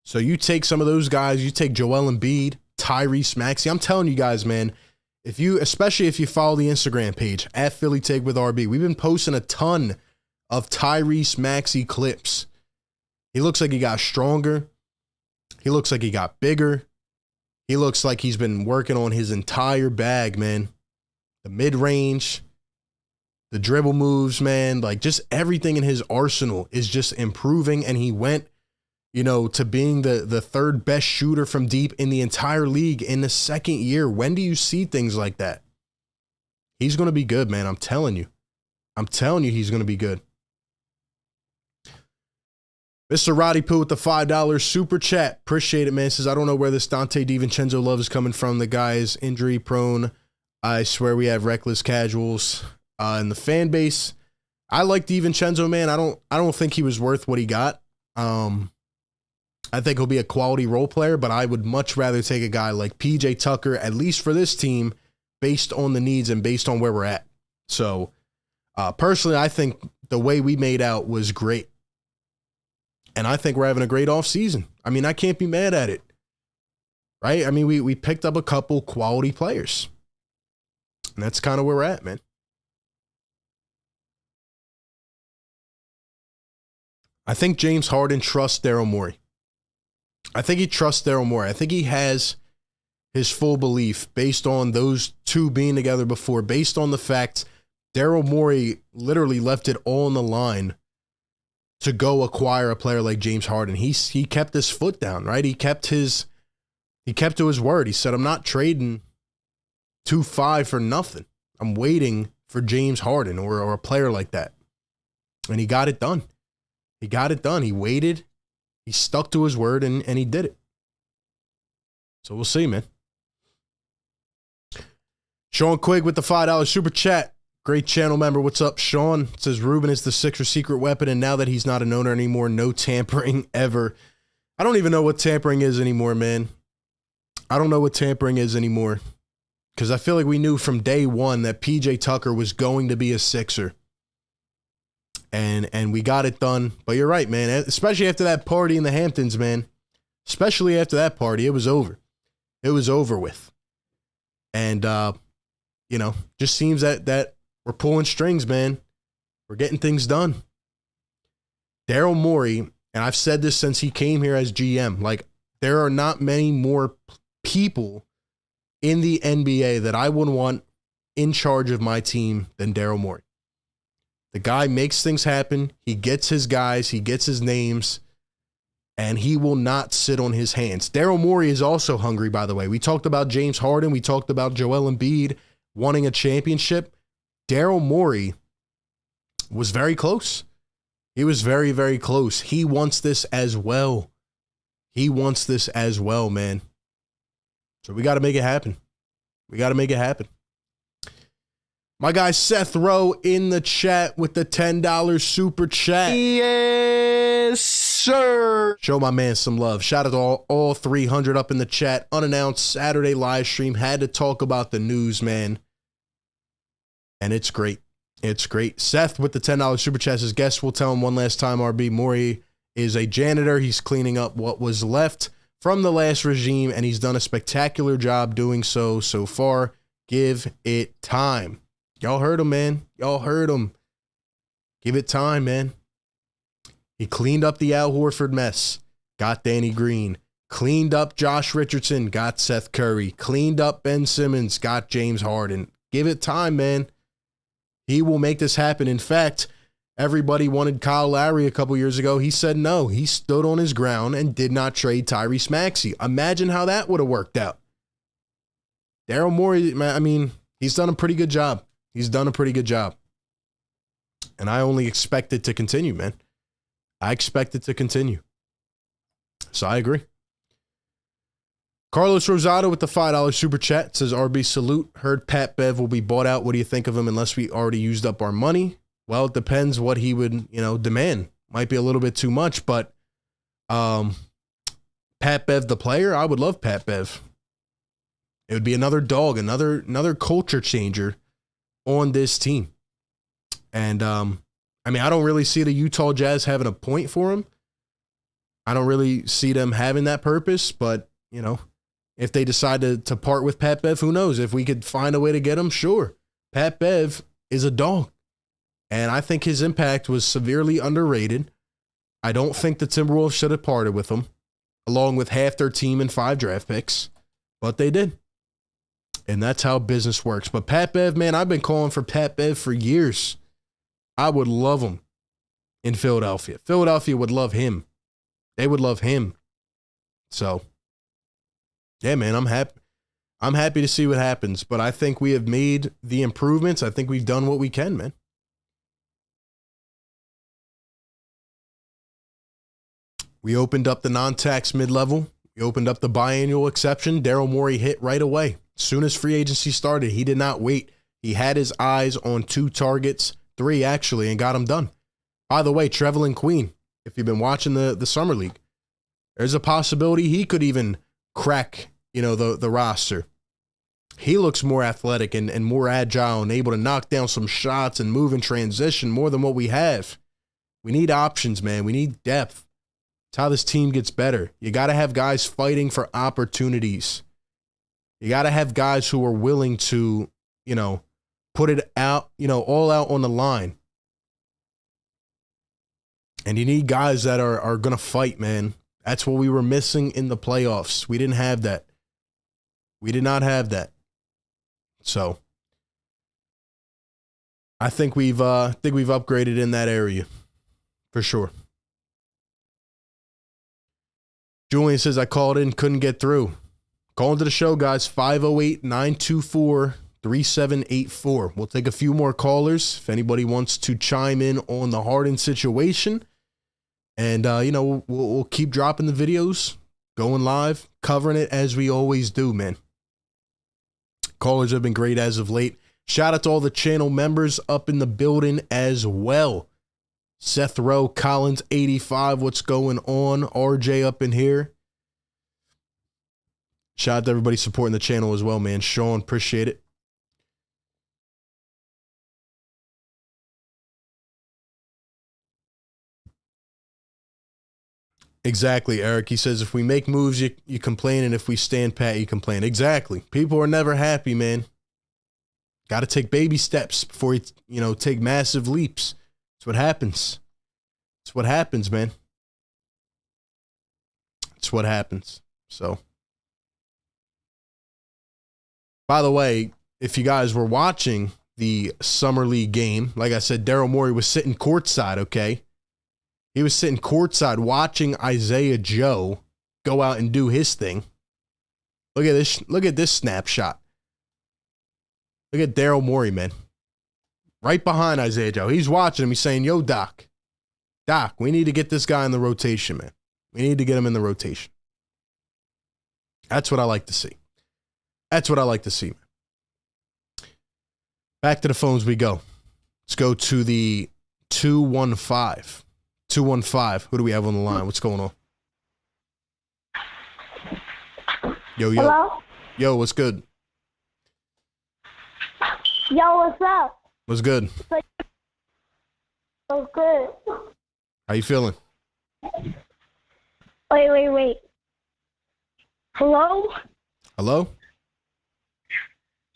So you take some of those guys, you take Joel Embiid, Tyrese Maxey. I'm telling you guys, man, especially if you follow the Instagram page at Philly Take with RB, we've been posting a ton of Tyrese Maxey clips. He looks like he got stronger. He looks like he got bigger. He looks like he's been working on his entire bag, man. The mid-range, the dribble moves, man, like just everything in his arsenal is just improving. And he went, to being the third best shooter from deep in the entire league in the second year. When do you see things like that? He's going to be good, man. I'm telling you, he's going to be good. Mr. Roddy Poo with the $5 super chat. Appreciate it, man. Says, I don't know where this Dante DiVincenzo love is coming from. The guy is injury prone. I swear we have reckless casuals in the fan base. I like DiVincenzo, man. I don't think he was worth what he got. I think he'll be a quality role player, but I would much rather take a guy like PJ Tucker, at least for this team, based on the needs and based on where we're at. So, personally, I think the way we made out was great. And I think we're having a great offseason. I mean, I can't be mad at it. Right? I mean, we picked up a couple quality players. And that's kind of where we're at, man. I think James Harden trusts Daryl Morey. I think he trusts Daryl Morey. I think he has his full belief based on those two being together before, based on the fact Daryl Morey literally left it all on the line to go acquire a player like James Harden. He kept his foot down, right? He kept to his word. He said, I'm not trading 2.5 for nothing. I'm waiting for James Harden or a player like that. And he got it done. He got it done. He waited. He stuck to his word, and he did it. So we'll see, man. Sean Quigg with the $5 super chat. Great channel member. What's up, Sean? It says Ruben is the Sixers' secret weapon, and now that he's not an owner anymore, no tampering ever. I don't even know what tampering is anymore, man. I don't know what tampering is anymore. Because I feel like we knew from day one that PJ Tucker was going to be a Sixer. And we got it done. But you're right, man. Especially after that party in the Hamptons, man. Especially after that party, it was over. It was over with. And, just seems that we're pulling strings, man. We're getting things done. Daryl Morey, and I've said this since he came here as GM, like, there are not many more people in the NBA that I would want in charge of my team than Daryl Morey. The guy makes things happen. He gets his guys. He gets his names. And he will not sit on his hands. Daryl Morey is also hungry, by the way. We talked about James Harden. We talked about Joel Embiid wanting a championship. Daryl Morey was very close. He was very, very close. He wants this as well. He wants this as well, man. So we got to make it happen. We got to make it happen. My guy Seth Rowe in the chat with the $10 super chat. Yes, sir. Show my man some love. Shout out to all 300 up in the chat. Unannounced Saturday live stream. Had to talk about the news, man. And it's great. It's great. Seth with the $10 super chat says, guess we'll tell him one last time, RB. Morey is a janitor. He's cleaning up what was left from the last regime, and he's done a spectacular job doing so far. Give it time. Y'all heard him, man. Y'all heard him. Give it time, man. He cleaned up the Al Horford mess. Got Danny Green. Cleaned up Josh Richardson. Got Seth Curry. Cleaned up Ben Simmons. Got James Harden. Give it time, man. He will make this happen. In fact, everybody wanted Kyle Lowry a couple years ago. He said no. He stood on his ground and did not trade Tyrese Maxey. Imagine how that would have worked out. Daryl Morey, I mean, he's done a pretty good job. He's done a pretty good job. And I only expect it to continue, man. I expect it to continue. So I agree. Carlos Rosado with the $5 super chat says, RB salute. Heard Pat Bev will be bought out. What do you think of him unless we already used up our money? Well, it depends what he would, demand. Might be a little bit too much, but Pat Bev, the player, I would love Pat Bev. It would be another dog, another culture changer on this team. And, I don't really see the Utah Jazz having a point for him. I don't really see them having that purpose, but, if they decide to part with Pat Bev, who knows? If we could find a way to get him, sure. Pat Bev is a dog. And I think his impact was severely underrated. I don't think the Timberwolves should have parted with him, along with half their team and 5 draft picks. But they did. And that's how business works. But Pat Bev, man, I've been calling for Pat Bev for years. I would love him in Philadelphia. Philadelphia would love him. They would love him. So, yeah, man, I'm happy. I'm happy to see what happens. But I think we have made the improvements. I think we've done what we can, man. We opened up the non-tax mid-level. We opened up the biannual exception. Daryl Morey hit right away. As soon as free agency started, he did not wait. He had his eyes on 2 targets, 3 actually, and got them done. By the way, Trevelyan Queen, if you've been watching the Summer League, there's a possibility he could even crack, the roster. He looks more athletic and more agile and able to knock down some shots and move in transition more than what we have. We need options, man. We need depth. It's how this team gets better. You got to have guys fighting for opportunities. You got to have guys who are willing to, put it out, all out on the line. And you need guys that are going to fight, man. That's what we were missing in the playoffs. We didn't have that. We did not have that. So I think we've upgraded in that area for sure. Julian says, I called in, couldn't get through. Call into the show, guys, 508-924-3784. We'll take a few more callers if anybody wants to chime in on the Harden situation. And, we'll keep dropping the videos, going live, covering it as we always do, man. Callers have been great as of late. Shout out to all the channel members up in the building as well. Seth Rowe, Collins, 85. What's going on? RJ up in here. Shout out to everybody supporting the channel as well, man. Sean, appreciate it. Exactly, Eric. He says, if we make moves, you complain, and if we stand pat, you complain. Exactly. People are never happy, man. Got to take baby steps before you, take massive leaps. That's what happens. It's what happens, man. It's what happens. So, by the way, if you guys were watching the Summer League game, like I said, Daryl Morey was sitting courtside, okay? He was sitting courtside watching Isaiah Joe go out and do his thing. Look at this. Look at this snapshot. Look at Daryl Morey, man. Right behind Isaiah Joe. He's watching him. He's saying, yo, Doc, we need to get this guy in the rotation, man. We need to get him in the rotation. That's what I like to see. That's what I like to see, man. Back to the phones we go. Let's go to the 215. 215. Who do we have on the line? What's going on? Yo. Hello? Yo, what's good? Yo, what's up? What's good? Oh, good. How you feeling? Wait. Hello? Hello?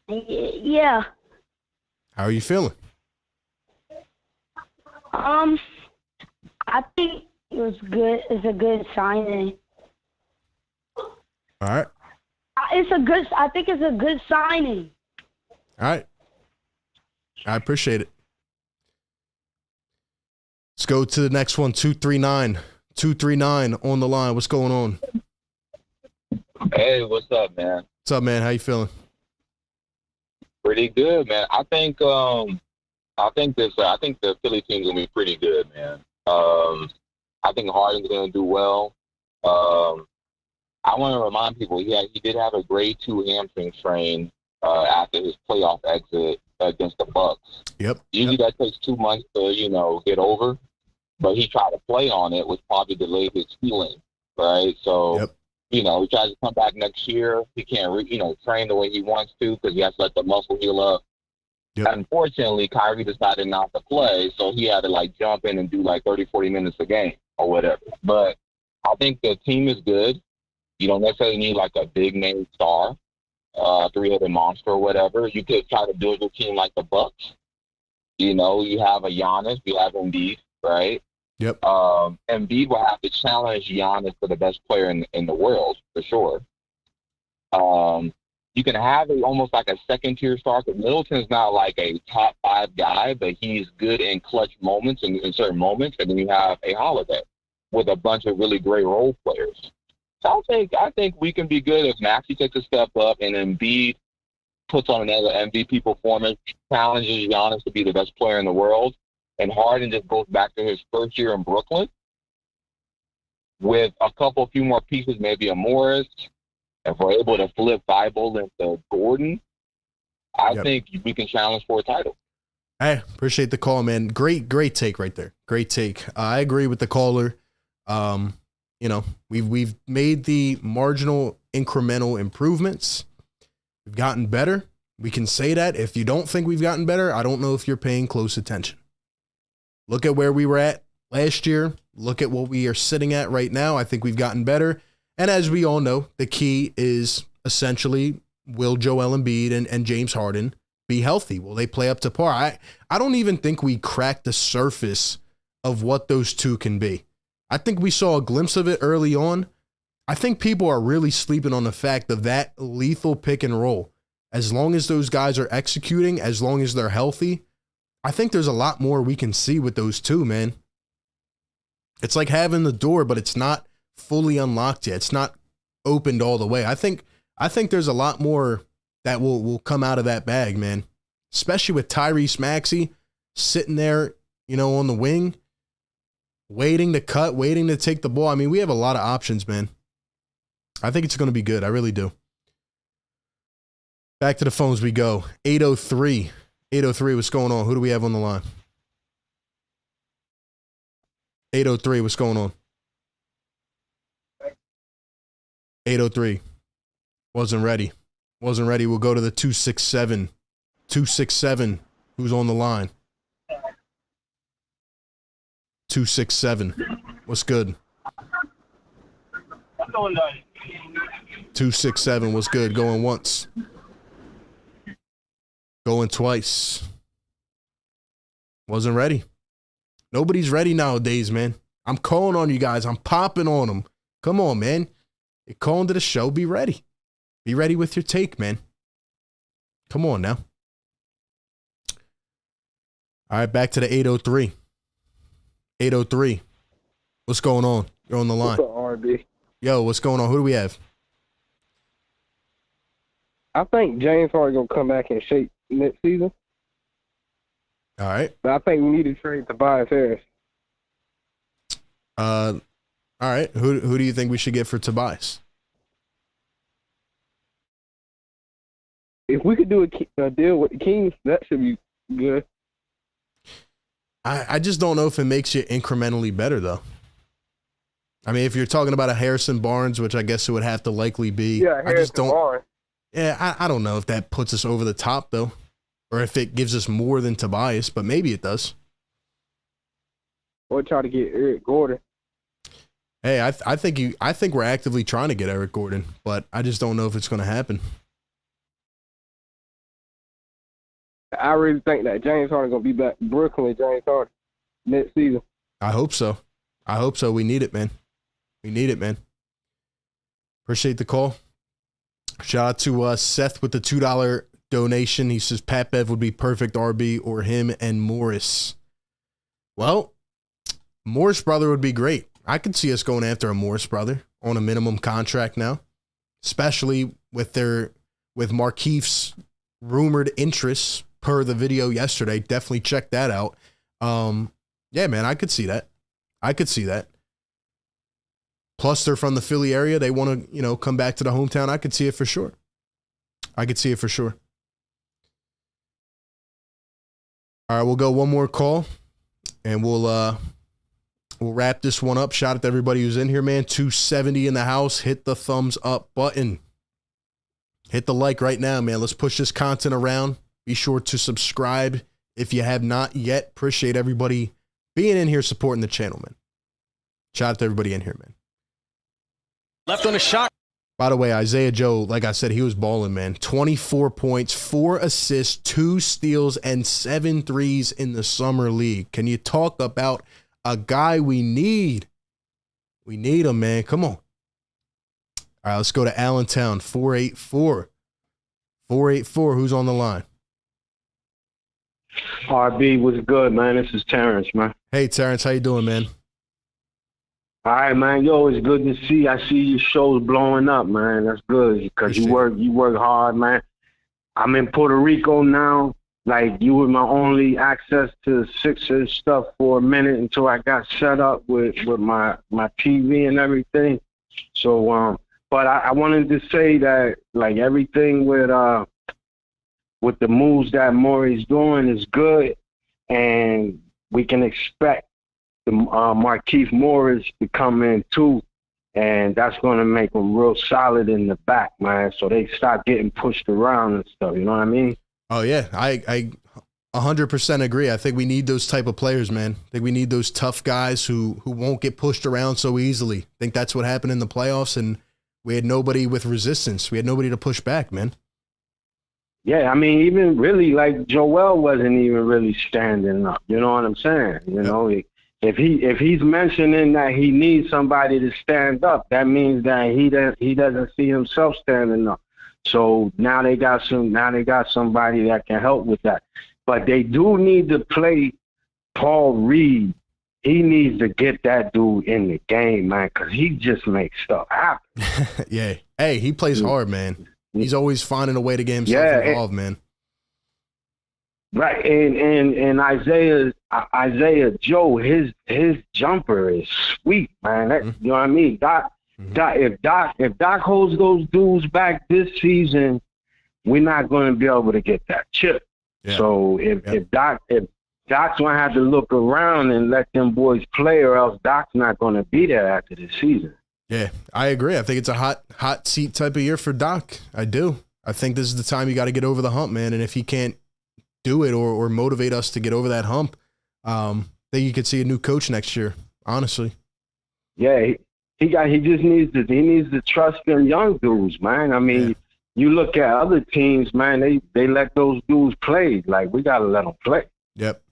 Yeah. How are you feeling? I think it was good. It's a good signing. All right. I think it's a good signing. All right. I appreciate it. Let's go to the next one, 239. 239 on the line. What's going on? Hey, what's up, man? What's up, man? How you feeling? Pretty good, man. I think the Philly team's gonna be pretty good, man. I think Harden's gonna do well. I want to remind people he did have a grade 2 hamstring strain after his playoff exit against the Bucks. Yep. Usually that takes 2 months to get over, but he tried to play on it, which probably delayed his healing, right? So. Yep. He tries to come back next year. He can't, train the way he wants to because he has to let the muscle heal up. Yep. Unfortunately, Kyrie decided not to play, so he had to, jump in and do, 30, 40 minutes a game or whatever. But I think the team is good. You don't necessarily need, a big-name star, three-headed monster or whatever. You could try to build your team like the Bucks. You have a Giannis. You have Embiid, right? Yep. Embiid will have to challenge Giannis for the best player in the world, for sure. You can have almost like a second-tier star, because Middleton's not like a top-5 guy, but he's good in clutch moments and in certain moments. And then you have a Holiday with a bunch of really great role players. So I think we can be good if Maxey takes a step up and Embiid puts on another MVP performance, challenges Giannis to be the best player in the world, and Harden just goes back to his first year in Brooklyn. with a few more pieces, maybe a Morris, if we're able to flip Thibault into Gordon, I think we can challenge for a title. Hey, appreciate the call, man. Great take right there. Great take. I agree with the caller. We've made the marginal incremental improvements. We've gotten better. We can say that. If you don't think we've gotten better, I don't know if you're paying close attention. Look at where we were at last year. Look at what we are sitting at right now. I think we've gotten better. And as we all know, the key is essentially, will Joel Embiid and James Harden be healthy? Will they play up to par? I don't even think we cracked the surface of what those two can be. I think we saw a glimpse of it early on. I think people are really sleeping on the fact of that lethal pick and roll. As long as those guys are executing, as long as they're healthy, I think there's a lot more we can see with those two, man. It's like having the door, but it's not fully unlocked yet. It's not opened all the way. I think there's a lot more that will come out of that bag, man. Especially with Tyrese Maxey sitting there, on the wing, waiting to cut, waiting to take the ball. I mean, we have a lot of options, man. I think it's going to be good. I really do. Back to the phones we go. 803. 803, what's going on? Who do we have on the line? 803, what's going on? 803. Wasn't ready. We'll go to the 267. 267, who's on the line? 267. What's good? 267, what's good? Going once. Going twice. Wasn't ready. Nobody's ready nowadays, man. I'm calling on you guys. I'm popping on them. Come on, man. You're calling to the show. Be ready. Be ready with your take, man. Come on now. All right, back to the 803. 803. What's going on? You're on the line. What's up, RB? Yo, what's going on? Who do we have? I think James Harden gonna come back in shape next season. All right. But I think we need to trade Tobias Harris. All right. Who do you think we should get for Tobias? If we could do a deal with the Kings, that should be good. I just don't know if it makes you incrementally better, though. I mean, if you're talking about a Harrison Barnes, which I guess it would have to likely be. Yeah, Harrison I just don't. Barnes. Yeah, I don't know if that puts us over the top, though, or if it gives us more than Tobias, but maybe it does. Or try to get Eric Gordon. Hey, I think we're actively trying to get Eric Gordon, but I just don't know if it's going to happen. I really think that James Harden gonna be back in Brooklyn with James Harden next season. I hope so. We need it, man. Appreciate the call. Shout out to Seth with the $2 donation. He says Pat Bev would be perfect RB, or him and Morris. Well, Morris brother would be great. I could see us going after a Morris brother on a minimum contract now, especially with Markeith's rumored interests per the video yesterday. Definitely check that out. Yeah, man, I could see that. Plus, they're from the Philly area. They want to, come back to the hometown. I could see it for sure. All right, we'll go one more call, and we'll wrap this one up. Shout out to everybody who's in here, man. 270 in the house. Hit the thumbs up button. Hit the like right now, man. Let's push this content around. Be sure to subscribe if you have not yet. Appreciate everybody being in here supporting the channel, man. Shout out to everybody in here, man. Left on a shot. By the way, Isaiah Joe, like I said, he was balling, man. 24 points, 4 assists, 2 steals, and 7 threes in the summer league. Can you talk about a guy we need? We need him, man. Come on. All right, let's go to Allentown, 484. 484, who's on the line? RB, what's good, man? This is Terrence, man. Hey, Terrence, how you doing, man? All right, man. Yo, it's good to see. I see your show's blowing up, man. That's good because you work hard, man. I'm in Puerto Rico now. like you were my only access to Sixers stuff for a minute until I got set up with my TV and everything. So, but I wanted to say that like everything with the moves that Morey's doing is good, and we can expect the Markieff Morris to come in too, and that's going to make them real solid in the back, man. So they stop getting pushed around and stuff. You know what I mean? Oh yeah, I 100% agree. I think we need those type of players, man. I think we need those tough guys who won't get pushed around so easily. I think that's what happened in the playoffs, and we had nobody with resistance. We had nobody to push back, man. Yeah, I mean, even really, like, Joel wasn't even really standing up. You know what I'm saying? You know, if he's mentioning that he needs somebody to stand up, that means that he doesn't see himself standing up. So now they got somebody that can help with that. But they do need to play Paul Reed. He needs to get that dude in the game, man, because he just makes stuff happen. Yeah. Hey, he plays hard, man. He's always finding a way to get himself involved, man. Right, and Isaiah Joe, his jumper is sweet, man. You know what I mean? If Doc holds those dudes back this season, we're not going to be able to get that chip. Yeah. So if Doc's going to have to look around and let them boys play, or else Doc's not going to be there after the season. Yeah, I agree. I think it's a hot seat type of year for Doc. I do. I think this is the time you got to get over the hump, man. And if he can't do it or motivate us to get over that hump, then you could see a new coach next year, honestly. Yeah, he just needs to trust them young dudes, man. I mean, you look at other teams, man, they let those dudes play. Like, we got to let them play. Yep,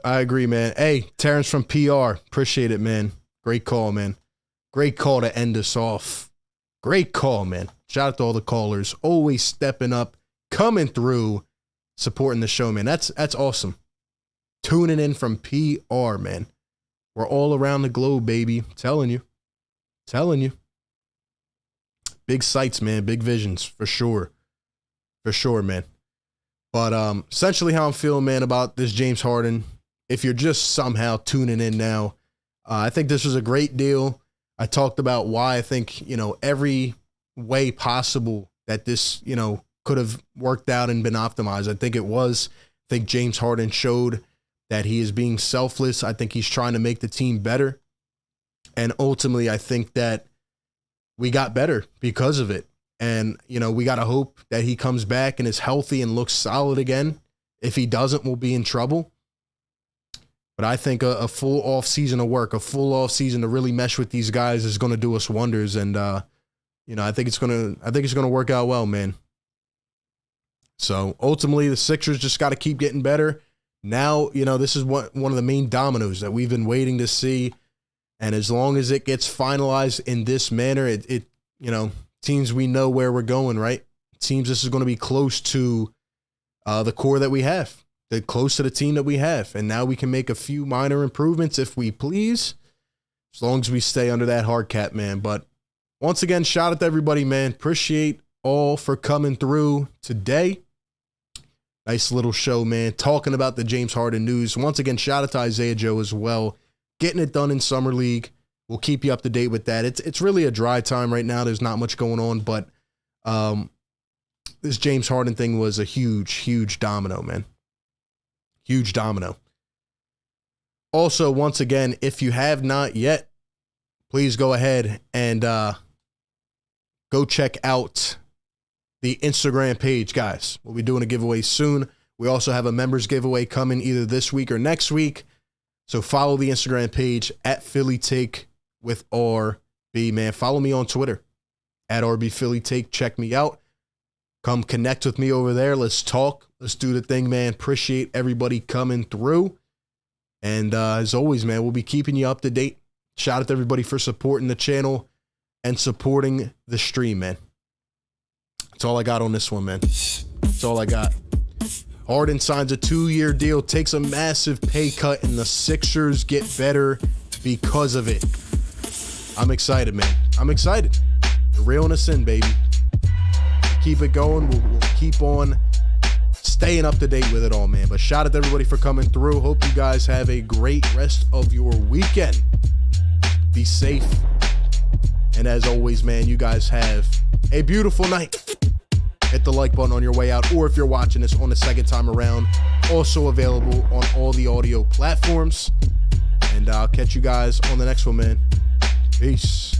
I agree, man. Hey, Terrence from PR, appreciate it, man. Great call, man. Great call to end us off. Great call, man. Shout out to all the callers, always stepping up, coming through, supporting the show, man. That's awesome. Tuning in from PR, man. We're all around the globe, baby. Telling you. Big sights, man. Big visions, for sure. For sure, man. But essentially how I'm feeling, man, about this James Harden, if you're just somehow tuning in now, I think this was a great deal. I talked about why I think, every way possible that this, could have worked out and been optimized. I think it was. I think James Harden showed that he is being selfless. I think he's trying to make the team better. And ultimately, I think that we got better because of it. And, we got to hope that he comes back and is healthy and looks solid again. If he doesn't, we'll be in trouble. But I think a full off season of work, a full off season to really mesh with these guys is going to do us wonders. And, I think it's going to work out well, man. So ultimately the Sixers just got to keep getting better. Now, this is one of the main dominoes that we've been waiting to see. And as long as it gets finalized in this manner, it teams, we know where we're going, right? It seems this is going to be close to the core that we have. Close to the team that we have. And now we can make a few minor improvements if we please, as long as we stay under that hard cap, man. But once again, shout out to everybody, man. Appreciate all for coming through today. Nice little show, man. Talking about the James Harden news. Once again, shout out to Isaiah Joe as well. Getting it done in Summer League. We'll keep you up to date with that. It's really a dry time right now. There's not much going on, but this James Harden thing was a huge domino, man. Huge domino. Also, once again, if you have not yet, please go ahead and go check out the Instagram page, guys. We'll be doing a giveaway soon. We also have a members giveaway coming either this week or next week. So follow the Instagram page at Philly Take with RB, man. Follow me on Twitter at RB Philly Take. Check me out. Come connect with me over there. Let's talk. Let's do the thing, man. Appreciate everybody coming through. And as always, man, we'll be keeping you up to date. Shout out to everybody for supporting the channel and supporting the stream, man. That's all I got on this one, man. That's all I got. Harden signs a 2-year deal, takes a massive pay cut, and the Sixers get better because of it. I'm excited, man. I'm excited. Reeling us in, baby. Keep it going. We'll keep on staying up to date with it all, man. But shout out to everybody for coming through. Hope you guys have a great rest of your weekend. Be safe. And as always, man, you guys have a beautiful night. Hit the like button on your way out, or if you're watching this on the second time around, also available on all the audio platforms. And I'll catch you guys on the next one, man. Peace.